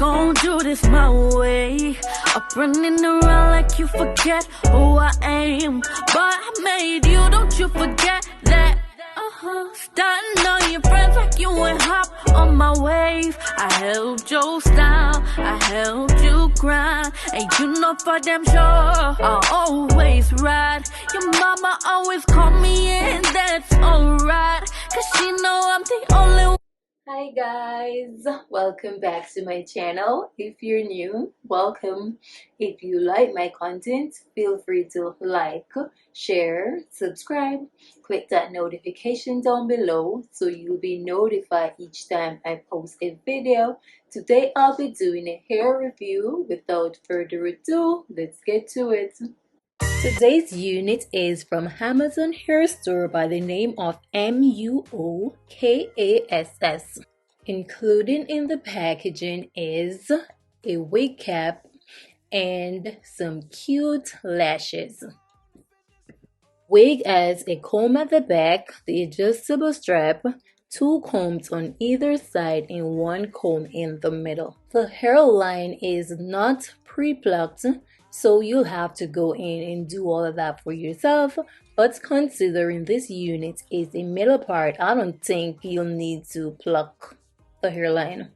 gon' do this my way. Up running around like you forget who I am. But I made you, don't you forget that. Starting on your friends like you ain't hop on my wave. I helped you style, I helped you grind. And you know for damn sure I'll always ride. Your mama always call me and that's alright, cause she know I'm the only one. Hi guys, welcome back to my channel. If you're new, welcome. If you like my content, feel free to like, share, subscribe. Click that notification down below so you'll be notified each time I post a video. Today I'll be doing a hair review. Without further ado, let's get to it. Today's unit is from Amazon hair store by the name of Muokass. Including in the packaging is a wig cap and some cute lashes. Wig has a comb at the back, the adjustable strap, 2 combs on either side and 1 comb in the middle. The hairline is not pre-plucked, so you'll have to go in and do all of that for yourself. But considering this unit is a middle part, I don't think you'll need to pluck the hairline.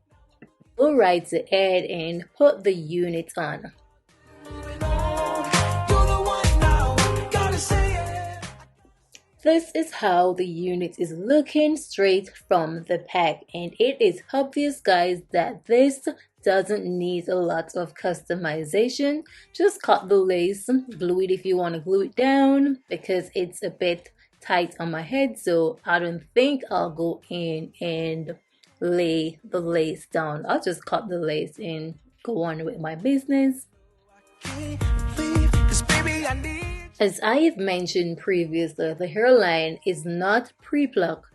Go right ahead and put the unit on. This is how the unit is looking straight from the pack, and it is obvious guys that this doesn't need a lot of customization. Just cut the lace, glue it if you want to glue it down, because it's a bit tight on my head, so I don't think I'll go in and lay the lace down. I'll just cut the lace and go on with my business. As I have mentioned previously, the hairline is not pre-plucked,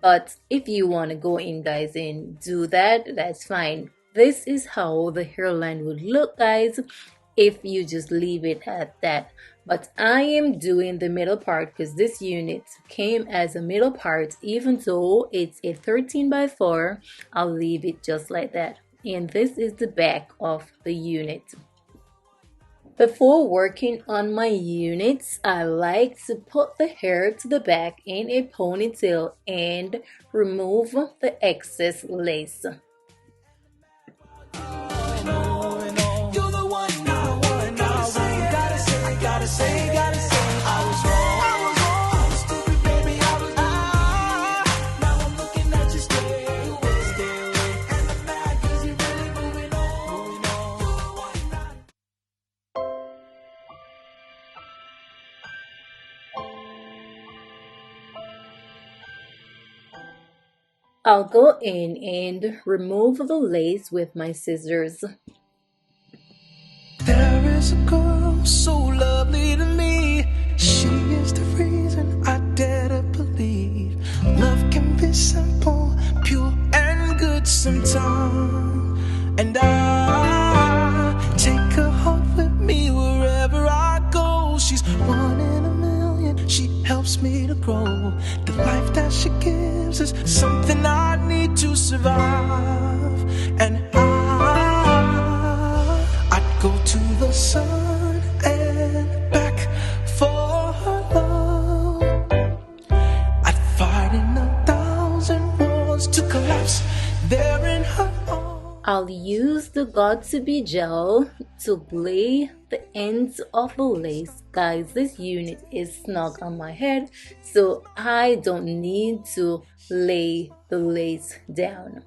but if you want to go in guys and do that, that's fine. This is how the hairline would look guys if you just leave it at that. But I am doing the middle part because this unit came as a middle part. Even though it's a 13x4, I'll leave it just like that. And this is the back of the unit. Before working on my units, I like to put the hair to the back in a ponytail and remove the excess lace. I'll go in and remove the lace with my scissors. There is a girl so lovely to me. She is the reason I dare to believe love can be simple, pure and good sometimes. And I take her heart with me wherever I go. She's 1 in a million. She helps me to grow. The life that she gives is something I need to survive. And I'd go to the sun and back for her love. I'd fight in 1,000 wars to collapse there in her arms. I'll use the Got2b gel to lay the ends of the lace. Guys, this unit is snug on my head, so I don't need to lay the lace down.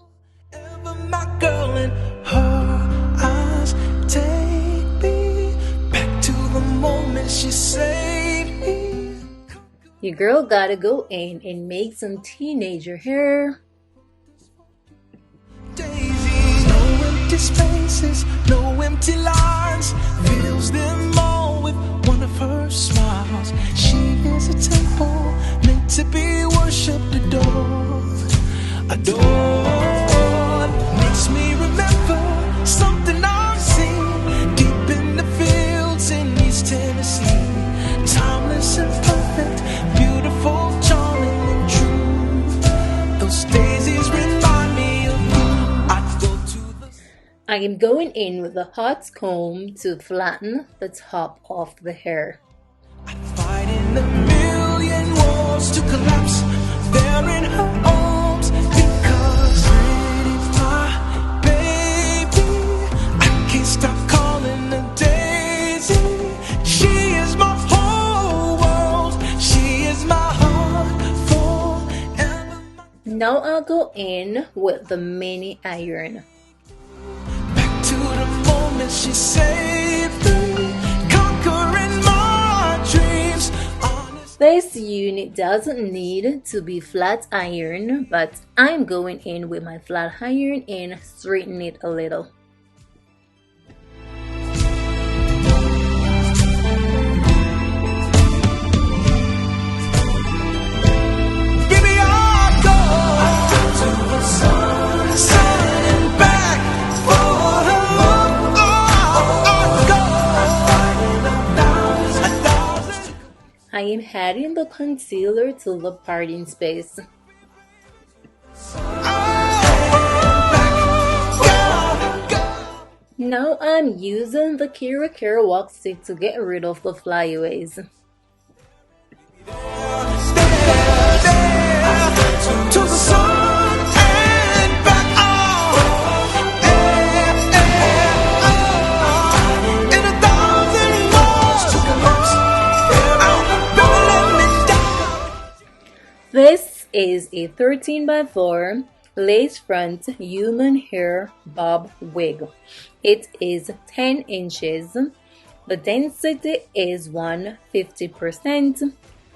Ever my girl in her eyes take me back to the moment she saved me. Your girl gotta go in and make some teenager hair. Daisies, no empty spaces, no empty lines, fills them all with one of her smiles. She is a temple meant to be worshipped, adored, adored. Makes me remember something I've seen deep in the fields in East Tennessee. Timeless and perfect, beautiful, charming and true. Those days I am going in with a hot comb to flatten the top of the hair. Fighting a million wars to collapse there in her arms because pretty my baby, I can't stop calling her Daisy. She is my whole world. She is my heart forever. Now I'll go in with the mini iron. Back to the moment she saved me, conquering my dreams. This unit doesn't need to be flat iron, but I'm going in with my flat iron and straighten it a little. Baby, I'll go to the sun and back for her. I'll go. I am adding the concealer to the parting space. Now I'm using the Kira Care Walk Stick to get rid of the flyaways. To the sun and back. In 1,000 miles to collapse. Don't let me down. This is a 13 by 4 lace front human hair bob wig. It is 10 inches. The density is 150%.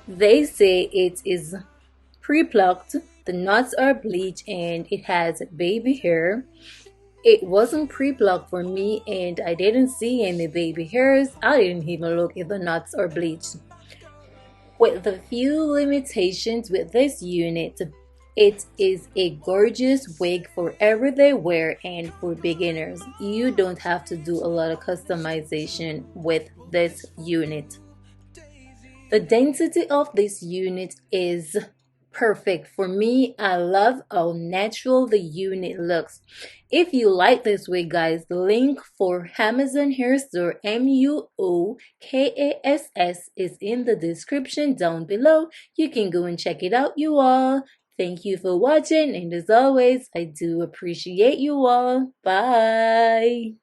They say it is pre-plucked, the knots are bleached, and it has baby hair. It wasn't pre-plucked for me and I didn't see any baby hairs. I didn't even look if the knots are bleached. With the few limitations with this unit, it is a gorgeous wig for everyday wear and for beginners. You don't have to do a lot of customization with this unit. The density of this unit is perfect for me. I love how natural the unit looks. If you like this wig, guys, the link for Amazon Hair Store Muokass is in the description down below. You can go and check it out, you all. Thank you for watching, and as always, I do appreciate you all. Bye.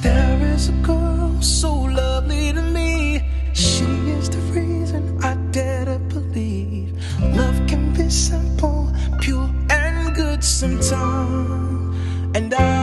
There is a girl so lovely to me. She is the reason I dare to believe love can be simple, pure, and good sometimes. And I